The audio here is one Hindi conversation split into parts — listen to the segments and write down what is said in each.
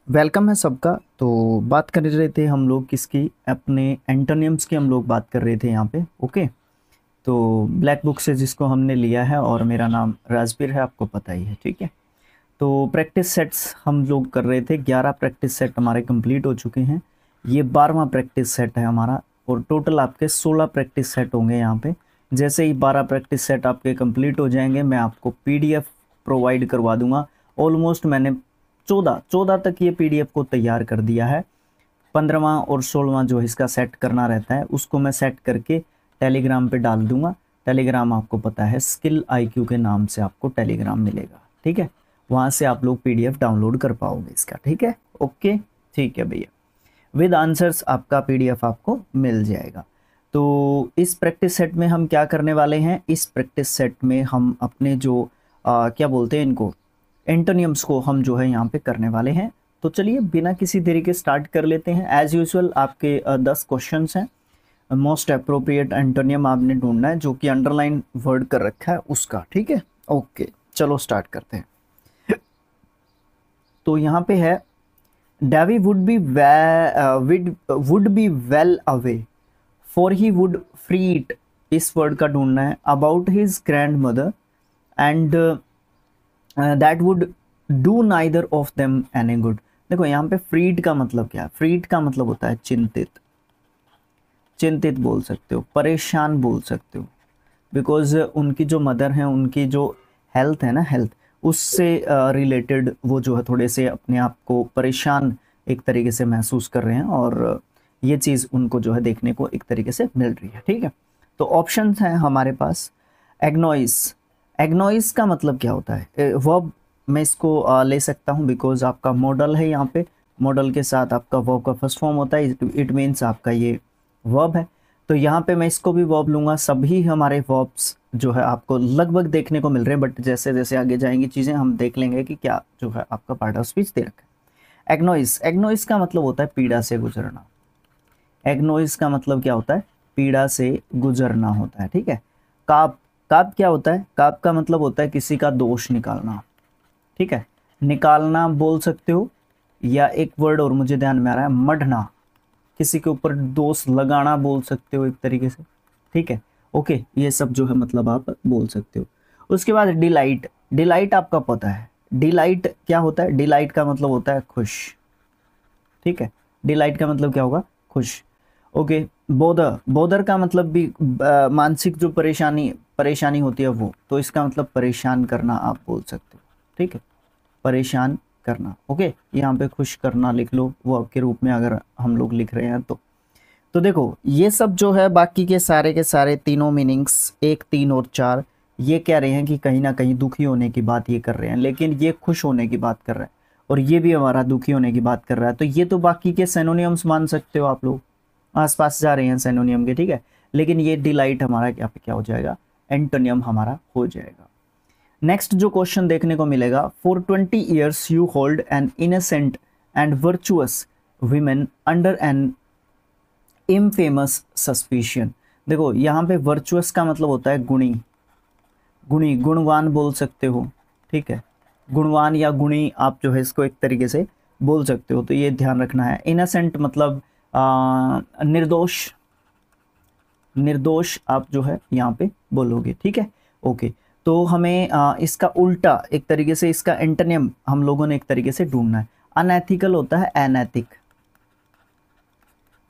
वेलकम है सबका। तो बात कर रहे थे हम लोग किसकी, अपने एंटोनियम्स की हम लोग बात कर रहे थे यहाँ पे। ओके, तो ब्लैक बुक से जिसको हमने लिया है, और मेरा नाम राजबीर है, आपको पता ही है। ठीक है, तो प्रैक्टिस सेट्स हम लोग कर रहे थे। 11 प्रैक्टिस सेट हमारे कंप्लीट हो चुके हैं। ये 12वां प्रैक्टिस सेट है हमारा, और टोटल आपके 16 प्रैक्टिस सेट होंगे यहाँ पे। जैसे ही 12 प्रैक्टिस सेट आपके कंप्लीट हो जाएंगे, मैं आपको पीडीएफ प्रोवाइड करवा दूंगा। ऑलमोस्ट मैंने 14 तक ये पीडीएफ को तैयार कर दिया है। 15वां और 16वां जो इसका सेट करना रहता है, उसको मैं सेट करके टेलीग्राम पे डाल दूंगा। टेलीग्राम आपको पता है, स्किल आईक्यू के नाम से आपको टेलीग्राम मिलेगा। ठीक है, वहां से आप लोग पीडीएफ डाउनलोड कर पाओगे इसका। ठीक है, ओके, ठीक है भैया। विद आंसर्स आपका पीडीएफ आपको मिल जाएगा। तो इस प्रैक्टिस सेट में हम क्या करने वाले हैं, इस प्रैक्टिस सेट में हम अपने जो क्या बोलते हैं इनको, एंटोनियम्स को हम जो है यहाँ पे करने वाले हैं। तो चलिए बिना किसी देरी के स्टार्ट कर लेते हैं। एज यूजुअल आपके 10 क्वेश्चंस हैं। मोस्ट अप्रोप्रिएट एंटोनियम आपने ढूंढना है, जो कि अंडरलाइन वर्ड कर रखा है उसका। ठीक है, ओके, चलो स्टार्ट करते हैं। तो यहाँ पे है, Davy would be well away, for he would free it। इस वर्ड का ढूंढना है। About his grand mother and that would do neither of them any good. देखो यहाँ पे फ्रीड का मतलब क्या है। फ्रीड का मतलब होता है चिंतित। चिंतित बोल सकते हो, परेशान बोल सकते हो, बिकॉज उनकी जो मदर है, उनकी जो हेल्थ है ना, हेल्थ उससे रिलेटेड वो जो है थोड़े से अपने आप को परेशान एक तरीके से महसूस कर रहे हैं, और ये चीज़ उनको जो है देखने को एक तरीके से मिल रही है। ठीक है, तो ऑप्शंस हैं हमारे पास। एग्नोइस। एग्नोइस का मतलब क्या होता है, वर्ब मैं इसको ले सकता हूँ, बिकॉज आपका मॉडल है यहाँ पे। मॉडल के साथ आपका वर्ब का फर्स्ट फॉर्म होता है, इट मीन्स आपका ये वर्ब है। तो यहाँ पे मैं इसको भी वर्ब लूँगा। सभी हमारे वर्ब्स जो है आपको लगभग देखने को मिल रहे हैं, बट जैसे जैसे आगे जाएंगी चीज़ें हम देख लेंगे कि क्या जो है आपका पार्ट ऑफ स्पीच दे रखा है। एग्नोइस। एग्नोइस का मतलब होता है पीड़ा से गुजरना। एग्नोइस का मतलब क्या होता है, पीड़ा से गुजरना होता है। ठीक है। काप। काप क्या होता है, काप का मतलब होता है किसी का दोष निकालना। ठीक है, निकालना बोल सकते हो, या एक वर्ड और मुझे ध्यान में आ रहा है, मढ़ना। किसी के ऊपर दोष लगाना बोल सकते हो एक तरीके से। ठीक है, ओके, ये सब जो है मतलब आप बोल सकते हो। उसके बाद डिलाइट। डिलाइट आपका पता है, डिलाइट क्या होता है। डिलाइट का मतलब होता है खुश। ठीक है, डिलाइट का मतलब क्या होगा, खुश। Okay, bother. बोदर का मतलब भी मानसिक जो परेशानी परेशानी होती है वो, तो इसका मतलब परेशान करना आप बोल सकते हो। ठीक है, परेशान करना। ओके, यहाँ पे खुश करना लिख लो वर्ब के रूप में अगर हम लोग लिख रहे हैं तो देखो ये सब जो है बाकी के सारे तीनों मीनिंग्स, 1, 3 और 4, ये कह रहे हैं कि कहीं ना कहीं दुखी होने की बात ये कर रहे हैं, लेकिन ये खुश होने की बात कर रहा है, और ये भी हमारा दुखी होने की बात कर रहा है। तो ये तो बाकी के सिनोनियम्स मान सकते हो आप लोग, आसपास जा रहे हैं सिनोनियम के। ठीक है, लेकिन ये डिलाइट हमारा यहाँ पे क्या हो जाएगा, एंटोनियम हमारा हो जाएगा। नेक्स्ट जो क्वेश्चन देखने को मिलेगा, for 20 years you hold an innocent and virtuous women under an infamous suspicion. देखो यहाँ पे वर्चुअस का मतलब होता है गुणी। गुणी, गुणवान बोल सकते हो। ठीक है, गुणवान या गुणी आप जो है इसको एक तरीके से बोल सकते हो, तो ये ध्यान रखना है। इनोसेंट मतलब निर्दोष। निर्दोष आप जो है यहाँ पे बोलोगे। ठीक है, ओके। तो हमें इसका उल्टा एक तरीके से, इसका एंटोनिम हम लोगों ने एक तरीके से ढूंढना है। अनएथिकल होता है अनैतिक।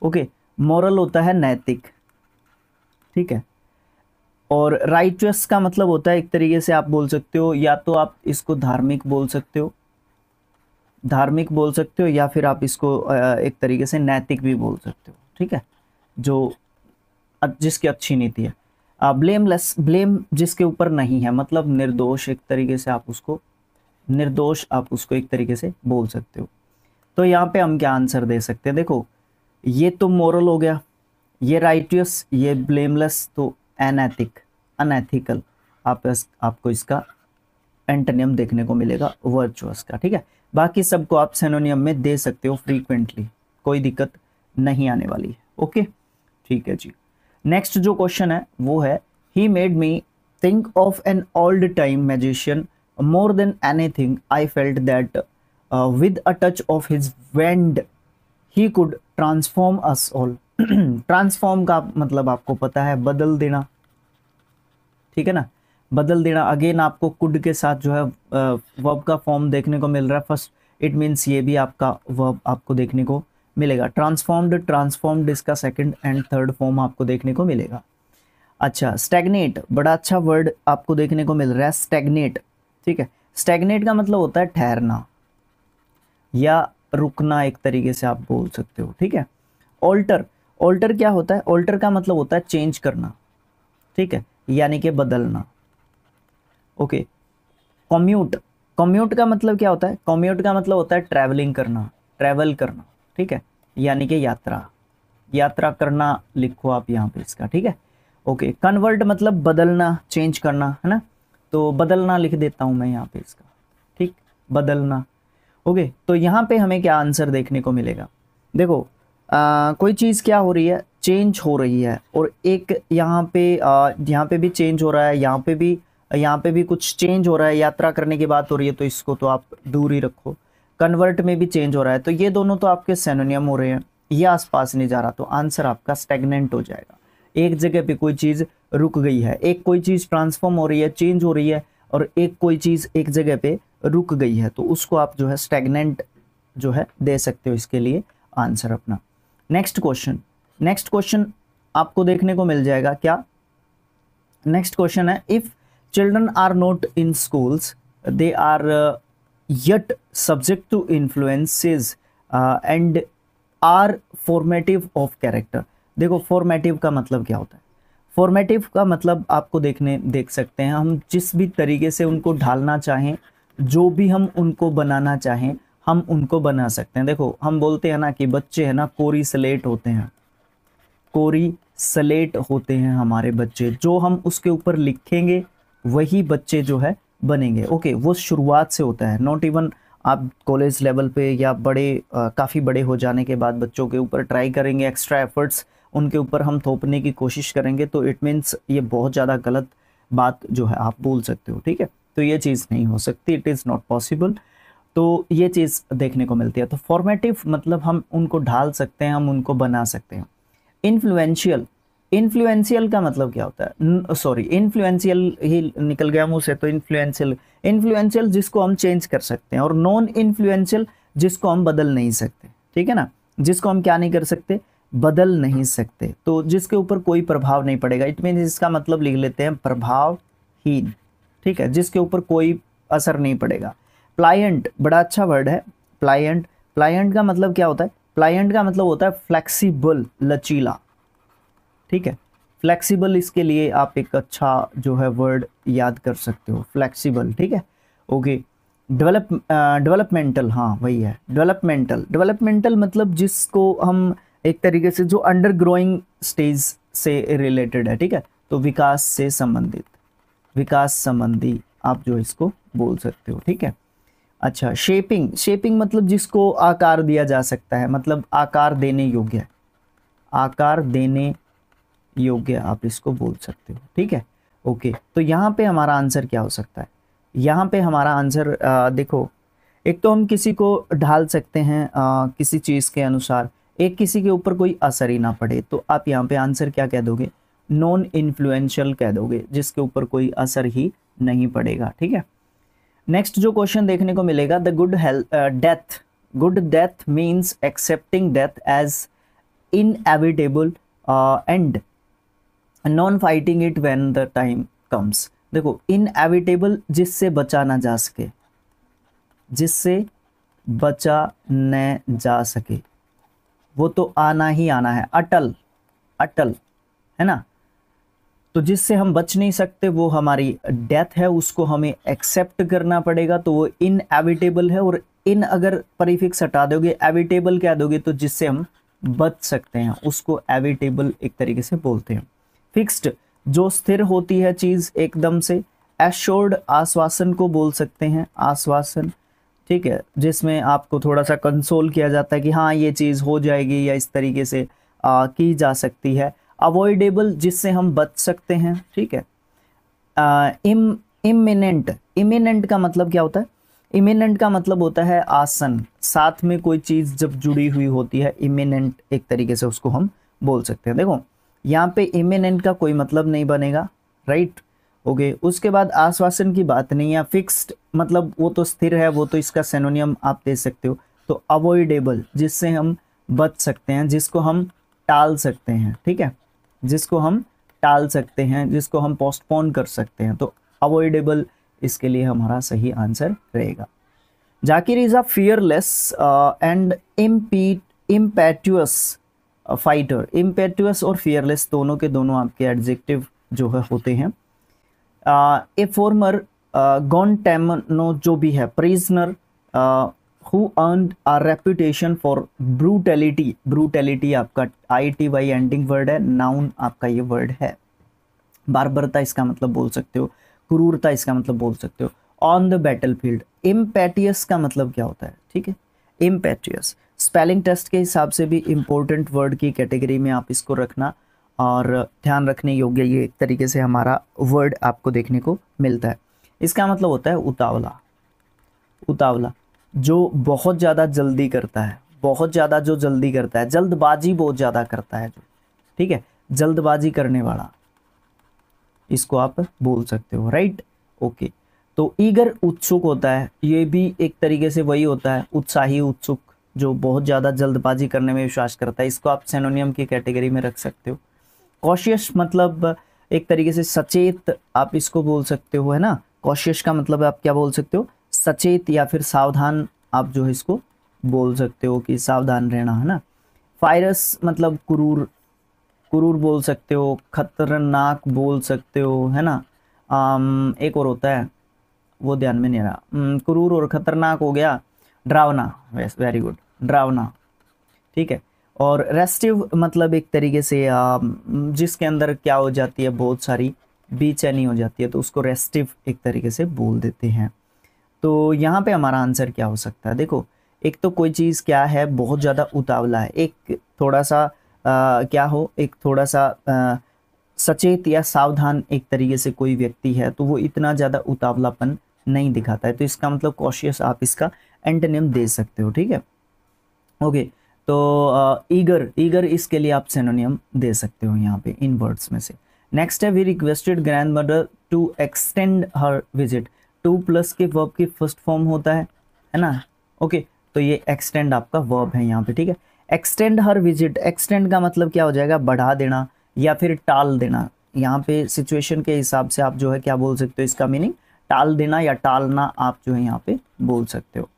ओके, मॉरल होता है नैतिक। ठीक है, और राइचुअस का मतलब होता है एक तरीके से आप बोल सकते हो, या तो आप इसको धार्मिक बोल सकते हो, धार्मिक बोल सकते हो, या फिर आप इसको एक तरीके से नैतिक भी बोल सकते हो। ठीक है, जो जिसकी अच्छी नीति है। ब्लेमलेस, ब्लेम जिसके ऊपर नहीं है, मतलब निर्दोष एक तरीके से आप उसको, निर्दोष आप उसको एक तरीके से बोल सकते हो। तो यहाँ पे हम क्या आंसर दे सकते हैं, देखो ये तो मोरल हो गया, ये राइटियस, ये ब्लेमलेस, तो एनएथिक, अनएथिकल। आपको इसका एंटोनियम देखने को मिलेगा वर्चुअस का। ठीक है, बाकी सबको आप सिनोनियम में दे सकते हो फ्रीक्वेंटली, कोई दिक्कत नहीं आने वाली है। ओके, ठीक है जी। नेक्स्ट जो क्वेश्चन है वो है, he made me think of an old time magician more than anything I felt that with a touch of his wand he could transform us all. Transform का मतलब आपको पता है बदल देना, ठीक है ना, बदल देना। अगेन आपको कुड के साथ जो है वर्ब का फॉर्म देखने को मिल रहा है फर्स्ट, इट मीन्स ये भी आपका वर्ब आपको देखने को मिलेगा। ट्रांसफॉर्म्ड, ट्रांसफॉर्म्ड इसका सेकंड एंड थर्ड फॉर्म आपको देखने को मिलेगा। अच्छा, स्टैग्नेट, बड़ा अच्छा वर्ड आपको देखने को मिल रहा है, स्टैग्नेट, ठीक है। स्टैग्नेट का मतलब होता है ठहरना या रुकना, एक तरीके से आप बोल सकते हो, ठीक है। ऑल्टर, ऑल्टर क्या होता है? ऑल्टर का मतलब होता है चेंज करना, ठीक है, यानी कि बदलना। ओके, कम्यूट, कम्यूट का मतलब क्या होता है? कम्यूट का मतलब होता है ट्रैवलिंग करना, ट्रैवल करना, ठीक है, यानी कि यात्रा, यात्रा करना लिखो आप यहाँ पे इसका, ठीक है। ओके, कन्वर्ट मतलब बदलना, चेंज करना, है ना, तो बदलना लिख देता हूँ मैं यहाँ पे इसका, ठीक, बदलना। ओके, तो यहाँ पे हमें क्या आंसर देखने को मिलेगा? देखो कोई चीज़ क्या हो रही है? चेंज हो रही है, और एक यहाँ पे भी चेंज हो रहा है, यहाँ पे भी कुछ चेंज हो रहा है, यात्रा करने की बात हो रही है, तो इसको तो आप दूर ही रखो। कन्वर्ट में भी चेंज हो रहा है, तो ये दोनों तो आपके सिनोनिम हो रहे हैं, ये आसपास नहीं जा रहा, तो आंसर आपका स्टैग्नेंट हो जाएगा। एक जगह पे कोई चीज़ रुक गई है, एक कोई चीज़ ट्रांसफॉर्म हो रही है, चेंज हो रही है, और एक कोई चीज़ एक जगह पे रुक गई है, तो उसको आप जो है स्टैग्नेंट जो है दे सकते हो इसके लिए आंसर अपना। नेक्स्ट क्वेश्चन, नेक्स्ट क्वेश्चन आपको देखने को मिल जाएगा क्या? नेक्स्ट क्वेश्चन है, if children are not in schools they are yet subject to influences and are formative of character। देखो फॉर्मेटिव का मतलब क्या होता है? फॉर्मेटिव का मतलब आपको देख सकते हैं, हम जिस भी तरीके से उनको ढालना चाहें, जो भी हम उनको बनाना चाहें, हम उनको बना सकते हैं। देखो हम बोलते हैं ना कि बच्चे हैं ना कोरी स्लेट होते हैं, कोरी स्लेट होते हैं हमारे बच्चे, जो हम उसके ऊपर लिखेंगे वही बच्चे जो है बनेंगे। ओके, वो शुरुआत से होता है, नॉट इवन आप कॉलेज लेवल पे या काफ़ी बड़े हो जाने के बाद बच्चों के ऊपर ट्राई करेंगे, एक्स्ट्रा एफर्ट्स उनके ऊपर हम थोपने की कोशिश करेंगे, तो इट मीन्स ये बहुत ज़्यादा गलत बात जो है आप बोल सकते हो, ठीक है। तो ये चीज़ नहीं हो सकती, इट इज़ नॉट पॉसिबल। तो ये चीज़ देखने को मिलती है। तो फॉर्मेटिव मतलब हम उनको ढाल सकते हैं, हम उनको बना सकते हैं। इन्फ्लुएंशियल, इन्फ्लुएंशियल का मतलब क्या होता है? सॉरी, इन्फ्लुएंशियल ही निकल गया मुंह से, तो इन्फ्लुएंशियल, इन्फ्लुएंशियल जिसको हम चेंज कर सकते हैं, और नॉन इन्फ्लुएंशियल जिसको हम बदल नहीं सकते, ठीक है ना, जिसको हम क्या नहीं कर सकते? बदल नहीं सकते, तो जिसके ऊपर कोई प्रभाव नहीं पड़ेगा, इट मीन इसका मतलब लिख लेते हैं प्रभावहीन, ठीक है, जिसके ऊपर कोई असर नहीं पड़ेगा। प्लायंट, बड़ा अच्छा वर्ड है प्लायंट। प्लायंट का मतलब क्या होता है? प्लायंट का मतलब होता है फ्लेक्सिबल, लचीला, ठीक है। फ्लेक्सिबल, इसके लिए आप एक अच्छा जो है वर्ड याद कर सकते हो, फ्लेक्सिबल, ठीक है। ओके, डेवलपमेंटल, हाँ वही है डेवलपमेंटल। डेवलपमेंटल मतलब जिसको हम एक तरीके से जो अंडर ग्रोइंग स्टेज से रिलेटेड है, ठीक है, तो विकास से संबंधित, विकास संबंधी आप जो इसको बोल सकते हो, ठीक है। अच्छा, शेपिंग, शेपिंग मतलब जिसको आकार दिया जा सकता है, मतलब आकार देने योग्य, आकार देने योग्य आप इसको बोल सकते हो, ठीक है। ओके, तो यहाँ पे हमारा आंसर क्या हो सकता है? यहाँ पे हमारा आंसर देखो, एक तो हम किसी को ढाल सकते हैं किसी चीज़ के अनुसार, एक किसी के ऊपर कोई असर ही ना पड़े, तो आप यहाँ पे आंसर क्या कह दोगे? नॉन इन्फ्लुएंशियल कह दोगे, जिसके ऊपर कोई असर ही नहीं पड़ेगा, ठीक है। नेक्स्ट जो क्वेश्चन देखने को मिलेगा, the good death, good death means accepting death as inevitable and non fighting it when the time comes. देखो इनएविटेबल जिससे बचा ना जा सके, जिससे बचा न जा सके, वो तो आना ही आना है, अटल, अटल, है ना। तो जिससे हम बच नहीं सकते वो हमारी डेथ है, उसको हमें एक्सेप्ट करना पड़ेगा, तो वो इनएविटेबल है। और इन अगर प्रीफिक्स हटा दोगे, एविटेबल कह दोगे, तो जिससे हम बच सकते हैं उसको एविटेबल एक तरीके से बोलते हैं। फिक्स्ड, जो स्थिर होती है चीज़ एकदम से। एश्योर्ड, आश्वासन को बोल सकते हैं, आश्वासन, ठीक है, जिसमें आपको थोड़ा सा कंसोल किया जाता है कि हाँ ये चीज़ हो जाएगी, या इस तरीके से की जा सकती है। अवॉइडेबल, जिससे हम बच सकते हैं, ठीक है। इमिनेंट, इमिनेंट का मतलब क्या होता है? इमिनेंट का मतलब होता है आसन, साथ में कोई चीज जब जुड़ी हुई होती है, इमिनेंट एक तरीके से उसको हम बोल सकते हैं। देखो यहाँ पे इमिनेंट का कोई मतलब नहीं बनेगा, राइट। ओके, उसके बाद आश्वासन की बात नहीं है, फिक्स्ड मतलब वो तो स्थिर है, वो तो इसका सिनोनियम आप दे सकते हो। तो अवॉइडेबल, जिससे हम बच सकते हैं, जिसको हम टाल सकते हैं, ठीक है, जिसको हम टाल सकते हैं, जिसको हम पोस्टपोन कर सकते हैं, तो अवॉइडेबल इसके लिए हमारा सही आंसर रहेगा। Zakir is a fearless and इम्पेटुअस fighter. इम्पेटुअस और फियरलेस दोनों के दोनों आपके एडजेक्टिव जो है होते हैं। ए फॉर्मर गॉन्टैमनो जो भी है prisoner who earned a reputation for brutality. Brutality आपका ITY एंडिंग वर्ड है, नाउन आपका ये वर्ड है। बार्बरता इसका मतलब बोल सकते हो, क्रूरता इसका मतलब बोल सकते हो। ऑन द बैटलफील्ड, इम्पेटियस का मतलब क्या होता है, ठीक है, इम्पेटियस स्पेलिंग टेस्ट के हिसाब से भी इंपॉर्टेंट वर्ड की कैटेगरी में आप इसको रखना, और ध्यान रखने योग्य ये एक तरीके से हमारा वर्ड आपको देखने को मिलता है। इसका मतलब होता है उतावला। उतावला जो बहुत ज़्यादा जल्दी करता है, बहुत ज़्यादा जो जल्दी करता है, जल्दबाजी बहुत ज़्यादा करता है जो, ठीक है, जल्दबाजी करने वाला, इसको आप बोल सकते हो, राइट। ओके, तो ईगर उत्सुक होता है, ये भी एक तरीके से वही होता है, उत्साही, उत्सुक, जो बहुत ज़्यादा जल्दबाजी करने में विश्वास करता है, इसको आप सिनोनियम की कैटेगरी में रख सकते हो। कॉशियस मतलब एक तरीके से सचेत आप इसको बोल सकते हो, है ना। कॉशियस का मतलब आप क्या बोल सकते हो, सचेत या फिर सावधान, आप जो है इसको बोल सकते हो कि सावधान रहना, है ना। फायरस मतलब क्रूर, क्रूर बोल सकते हो, खतरनाक बोल सकते हो, है ना। एक और होता है वो ध्यान में नहीं आ रहा, क्रूर और खतरनाक हो गया, डरावना, वेरी गुड, डरावना, ठीक है। और रेस्टिव मतलब एक तरीके से जिसके अंदर क्या हो जाती है, बहुत सारी बेचैनी हो जाती है, तो उसको रेस्टिव एक तरीके से बोल देते हैं। तो यहाँ पे हमारा आंसर क्या हो सकता है, देखो एक तो कोई चीज़ क्या है, बहुत ज़्यादा उतावला है, एक थोड़ा सा क्या हो, एक थोड़ा सा सचेत या सावधान एक तरीके से कोई व्यक्ति है, तो वो इतना ज़्यादा उतावलापन नहीं दिखाता है, तो इसका मतलब कॉशियस आप इसका एंटोनिम दे सकते हो, ठीक है। ओके, तो ईगर, ईगर इसके लिए आप सिनोनियम दे सकते हो यहाँ पे इन वर्ड्स में से। नेक्स्ट है, we requested grandmother to extend her visit. To plus के वर्ब की फर्स्ट फॉर्म होता है ना। ओके, तो ये एक्सटेंड आपका वर्ब है यहाँ पे, ठीक है। एक्सटेंड हर विजिट, एक्सटेंड का मतलब क्या हो जाएगा, बढ़ा देना या फिर टाल देना। यहाँ पे सिचुएशन के हिसाब से आप जो है क्या बोल सकते हो, इसका मीनिंग टाल देना या टालना आप जो है यहाँ पे बोल सकते हो।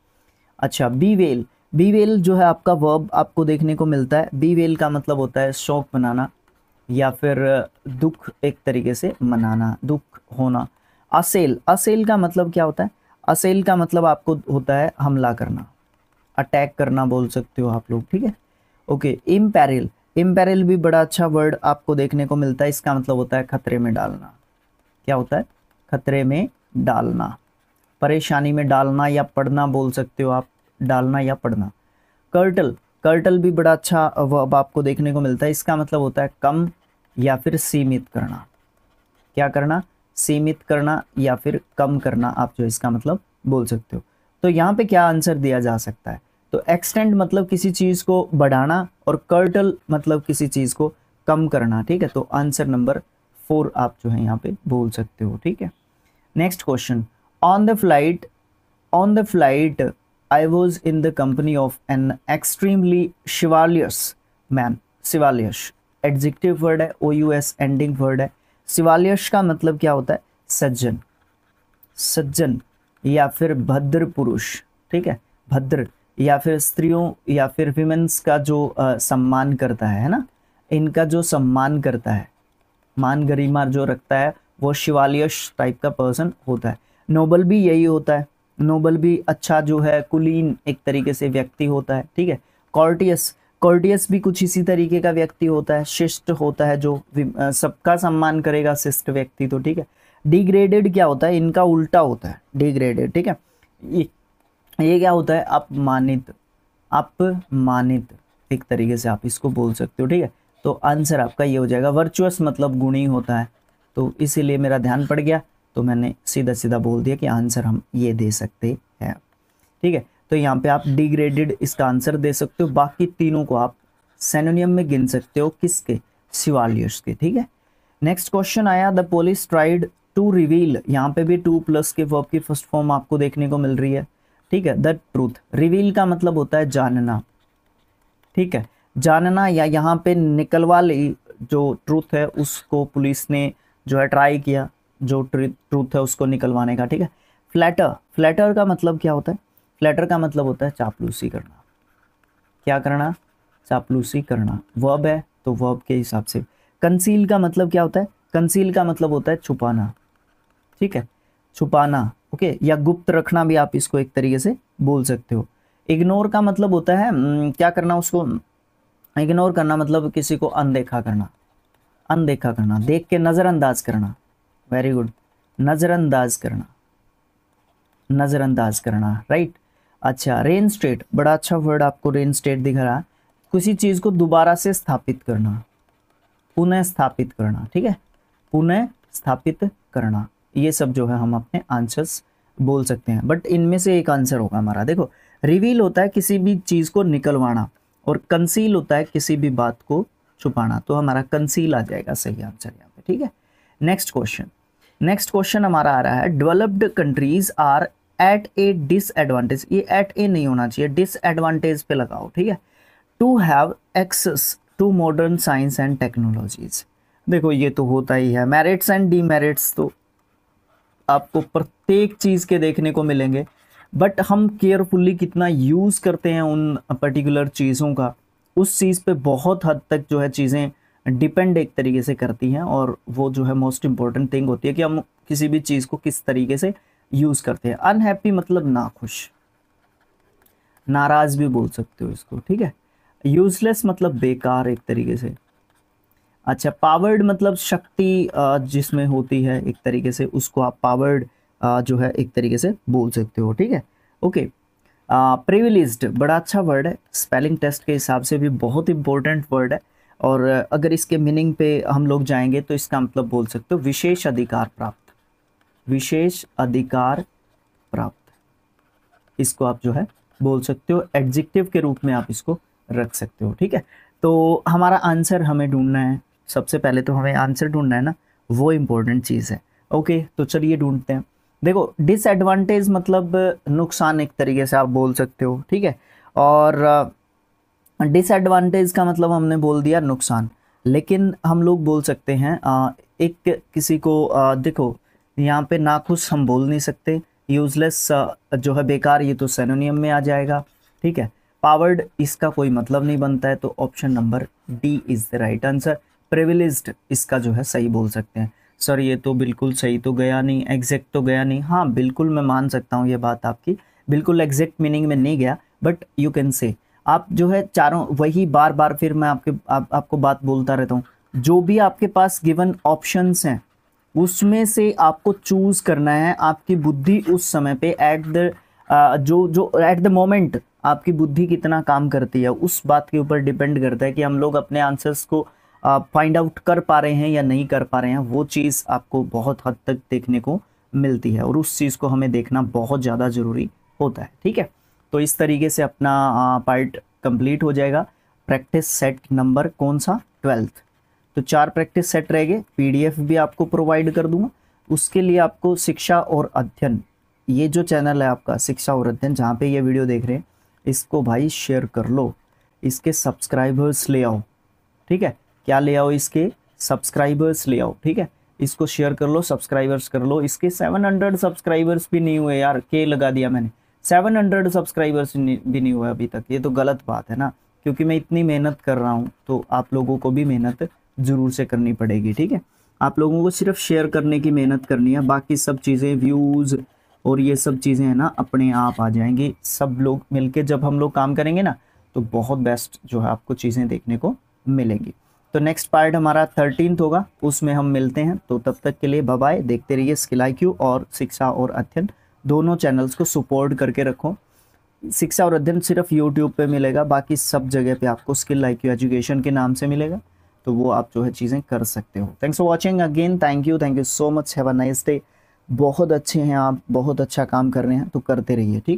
अच्छा, बी वेल, बी वेल जो है आपका वर्ब आपको देखने को मिलता है। बी वेल का मतलब होता है शौक मनाना या फिर दुख एक तरीके से मनाना, दुख होना। असेल, असेल का मतलब क्या होता है, असेल का मतलब आपको होता है हमला करना, अटैक करना बोल सकते हो आप लोग, ठीक है। ओके, इम्पेरिल, इम्पेरिल भी बड़ा अच्छा वर्ड आपको देखने को मिलता है, इसका मतलब होता है खतरे में डालना। क्या होता है, खतरे में डालना, परेशानी में डालना या पड़ना बोल सकते हो आप, डालना या पड़ना। कर्टल, कर्टल भी बड़ा अच्छा वर्ब आपको देखने को मिलता है, इसका मतलब होता है कम या फिर सीमित करना। क्या करना, सीमित करना या फिर कम करना, आप जो इसका मतलब बोल सकते हो। तो यहाँ पे क्या आंसर दिया जा सकता है, तो एक्सटेंड मतलब किसी चीज़ को बढ़ाना और कर्टल मतलब किसी चीज़ को कम करना, ठीक है। तो आंसर नंबर 4 आप जो है यहाँ पे बोल सकते हो, ठीक है। Next question, on the flight I was in the company of an extremely chivalrous man. Chivalrous adjective word है, OUS एंडिंग वर्ड है। chivalrous का मतलब क्या होता है, सज्जन, सज्जन या फिर भद्र पुरुष, ठीक है, भद्र या फिर स्त्रियों या फिर विमेंस का जो सम्मान करता है ना, इनका जो सम्मान करता है, मान गरिमा जो रखता है, वो शिवालियस टाइप का पर्सन होता है। नोबल भी यही होता है, नोबल भी अच्छा जो है कुलीन एक तरीके से व्यक्ति होता है, ठीक है। कॉर्टियस, कॉर्टियस भी कुछ इसी तरीके का व्यक्ति होता है, शिष्ट होता है जो सबका सम्मान करेगा, शिष्ट व्यक्ति, तो ठीक है। डिग्रेडेड क्या होता है, इनका उल्टा होता है डिग्रेडेड, ठीक है। ये क्या होता है, अपमानित, अपमानित एक तरीके से आप इसको बोल सकते हो, ठीक है। तो आंसर आपका ये हो जाएगा। वर्चुअस मतलब गुणी होता है, तो इसीलिए मेरा ध्यान पड़ गया, तो मैंने सीधा सीधा बोल दिया कि आंसर हम ये दे सकते हैं। ठीक है। तो यहाँ पे आप डिग्रेडेड इसका आंसर दे सकते हो, बाकी तीनों को आप सिनोनिम में गिन सकते हो, किसके, शिवालियर्स के, ठीक है। नेक्स्ट क्वेश्चन आया, the police tried to reveal, यहाँ पे भी टू प्लस के वर्ब की फर्स्ट फॉर्म आपको देखने को मिल रही है, ठीक है। द ट्रूथ, रिवील का मतलब होता है जानना, ठीक है, जानना, या यहाँ पे निकलवा ली जो ट्रूथ है उसको पुलिस ने जो है ट्राई किया, जो ट्रूथ है उसको निकलवाने का, ठीक है। फ्लैटर, फ्लैटर का मतलब क्या होता है, फ्लैटर का मतलब होता है चापलूसी करना, क्या करना, चापलूसी करना, वर्ब है तो वर्ब के हिसाब से। कंसील का मतलब क्या होता है, कंसील का मतलब होता है छुपाना, ठीक है, छुपाना, ओके, या गुप्त रखना भी आप इसको एक तरीके से बोल सकते हो। इग्नोर का मतलब होता है क्या करना, उसको इग्नोर करना, मतलब किसी को अनदेखा करना, अनदेखा करना, देख के नज़रअंदाज करना, वेरी गुड, नज़रअंदाज करना, नज़रअंदाज करना, राइट। अच्छा, रेन स्टेट, बड़ा अच्छा वर्ड आपको रेन स्टेट दिख रहा है, किसी चीज़ को दोबारा से स्थापित करना, पुनः स्थापित करना, ठीक है, पुनः स्थापित करना, ये सब जो है हम अपने आंसर्स बोल सकते हैं, बट इनमें से एक आंसर होगा हमारा। देखो, रिवील होता है किसी भी चीज़ को निकलवाना, और कंसील होता है किसी भी बात को छुपाना, तो हमारा कंसील आ जाएगा सही आंसर यहाँ पे, ठीक है। नेक्स्ट क्वेश्चन, नेक्स्ट क्वेश्चन हमारा आ रहा है, developed countries are at a disadvantage, ये एट ए नहीं होना चाहिए, डिसएडवांटेज पे लगाओ, ठीक है, to have access to modern science and technologies. देखो ये तो होता ही है, मेरिट्स एंड डीमेरिट्स तो आपको प्रत्येक चीज़ के देखने को मिलेंगे, बट हम केयरफुली कितना यूज़ करते हैं उन पर्टिकुलर चीज़ों का, उस चीज़ पे बहुत हद तक जो है चीज़ें डिपेंड एक तरीके से करती हैं, और वो जो है मोस्ट इम्पॉर्टेंट थिंग होती है कि हम किसी भी चीज़ को किस तरीके से यूज़ करते हैं। अनहैप्पी मतलब नाखुश, नाराज़ भी बोल सकते हो इसको, ठीक है। यूजलेस मतलब बेकार एक तरीके से। अच्छा, पावर्ड मतलब शक्ति जिसमें होती है एक तरीके से, उसको आप पावर्ड जो है एक तरीके से बोल सकते हो, ठीक है, ओके। प्रिविलेज्ड, बड़ा अच्छा वर्ड है, स्पेलिंग टेस्ट के हिसाब से भी बहुत इंपॉर्टेंट वर्ड है, और अगर इसके मीनिंग पे हम लोग जाएंगे तो इसका मतलब बोल सकते हो विशेष अधिकार प्राप्त, विशेष अधिकार प्राप्त, इसको आप जो है बोल सकते हो, एडजेक्टिव के रूप में आप इसको रख सकते हो, ठीक है। तो हमारा आंसर हमें ढूंढना है, सबसे पहले तो हमें आंसर ढूंढना है ना, वो इम्पोर्टेंट चीज़ है, ओके। तो चलिए ढूंढते हैं। देखो, डिसएडवांटेज मतलब नुकसान एक तरीके से आप बोल सकते हो, ठीक है, और डिसएडवांटेज का मतलब हमने बोल दिया नुकसान, लेकिन हम लोग बोल सकते हैं एक किसी को देखो यहाँ पे नाखुश हम बोल नहीं सकते, यूजलेस जो है बेकार, ये तो सिनोनियम में आ जाएगा, ठीक है। पावर्ड इसका कोई मतलब नहीं बनता है, तो option number D is the right answer. Privileged इसका जो है सही बोल सकते हैं। सर ये तो बिल्कुल सही तो गया नहीं, एग्जैक्ट तो गया नहीं, हाँ बिल्कुल मैं मान सकता हूँ ये बात आपकी, बिल्कुल एग्जैक्ट मीनिंग में नहीं गया, बट यू कैन से आप जो है चारों वही बार बार फिर मैं आपको बात बोलता रहता हूँ, जो भी आपके पास गिवन ऑप्शंस हैं उसमें से आपको चूज करना है, आपकी बुद्धि उस समय पे एट द जो एट द मोमेंट आपकी बुद्धि कितना काम करती है, उस बात के ऊपर डिपेंड करता है कि हम लोग अपने आंसर्स को फाइंड आउट कर पा रहे हैं या नहीं कर पा रहे हैं। वो चीज़ आपको बहुत हद तक देखने को मिलती है, और उस चीज़ को हमें देखना बहुत ज़्यादा ज़रूरी होता है, ठीक है। तो इस तरीके से अपना पार्ट कंप्लीट हो जाएगा। प्रैक्टिस सेट नंबर कौन सा, 12th। तो 4 प्रैक्टिस सेट रह गए, PDF भी आपको प्रोवाइड कर दूंगा। उसके लिए आपको शिक्षा और अध्ययन, ये जो चैनल है आपका शिक्षा और अध्ययन, जहाँ पे ये वीडियो देख रहे हैं, इसको भाई शेयर कर लो, इसके सब्सक्राइबर्स ले आओ, ठीक है। क्या ले आओ, इसके सब्सक्राइबर्स ले आओ, ठीक है। इसको शेयर कर लो, सब्सक्राइबर्स कर लो। इसके 700 सब्सक्राइबर्स भी नहीं हुए यार, के लगा दिया मैंने, 700 सब्सक्राइबर्स भी नहीं हुए अभी तक, ये तो गलत बात है ना, क्योंकि मैं इतनी मेहनत कर रहा हूँ तो आप लोगों को भी मेहनत ज़रूर से करनी पड़ेगी, ठीक है। आप लोगों को सिर्फ शेयर करने की मेहनत करनी है, बाकी सब चीज़ें व्यूज़ और ये सब चीज़ें हैं ना अपने आप आ जाएंगी। सब लोग मिलके जब हम लोग काम करेंगे ना तो बहुत बेस्ट जो है आपको चीज़ें देखने को मिलेंगी। तो नेक्स्ट पार्ट हमारा 13th होगा, उसमें हम मिलते हैं। तो तब तक के लिए बाय बाय। देखते रहिए स्किल IQ और शिक्षा और अध्ययन दोनों चैनल्स को सपोर्ट करके रखो। शिक्षा और अध्ययन सिर्फ YouTube पे मिलेगा, बाकी सब जगह पे आपको स्किल IQ एजुकेशन के नाम से मिलेगा, तो वो आप जो है चीज़ें कर सकते हो। Thanks for watching again, thank you so much, have a nice day. बहुत अच्छे हैं आप, बहुत अच्छा काम कर रहे हैं, तो करते रहिए, ठीक है।